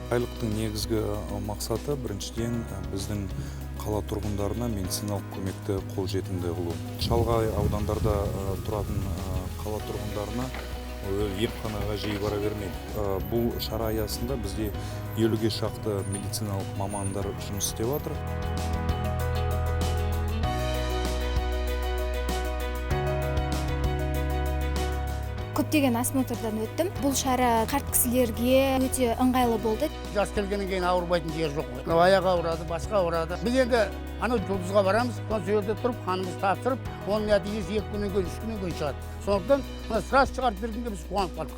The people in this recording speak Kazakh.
Айлықтың негізгі мақсаты біріншіден біздің қала тұрғындарына медициналық көмекті қолжетімді қылу. Шалғай аудандарда тұратын қала тұрғындарына емханаға жиі бара бермейді. Бұл шара аясында бізде 50-ге шақты медициналық мамандар жұмыс істеп жатыр. Көптеген осмотрдан өттім. Бұл шара қарт кісілерге өте ыңғайлы болды. Жас келгеннен кейін ауырмайтын жер жоқ. Аяғы ауырады, басқа ауырады. Біз енді анау жұлдызға барамыз, сол жерде тұрып, қанымызды тапсырып, оның нәтижесі 2 күннен кейін, 3 күннен кейін шығады. Сондықтан сразу шығарып бергенге біз қуанып қалдық.